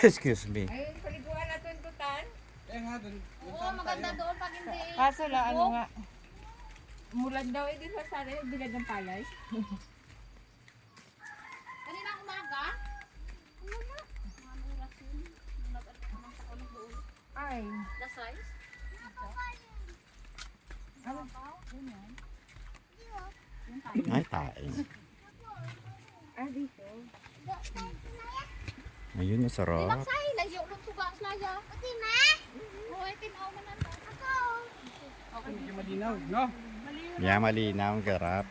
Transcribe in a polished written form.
Excuse me. Ay, paliguan na tuntutan. Eh nga, dun Oo, maganda doon pag hindi. Kaso lang, ano nga. Mulan daw, di ba sana yung bilad ng palay? Kanina umaga? Ano na? Mga oras yun. Nag-ano sa ulo doon. Ay. The size? Ano? Ay, tain. Ah, dito. Ayun, Di masarap. magsay, layo lang tuga ang slaya. Pati ma? Oo, tinaw man lang. Ako. medyo malinaw, no? Yeah, malinaw, ang garap.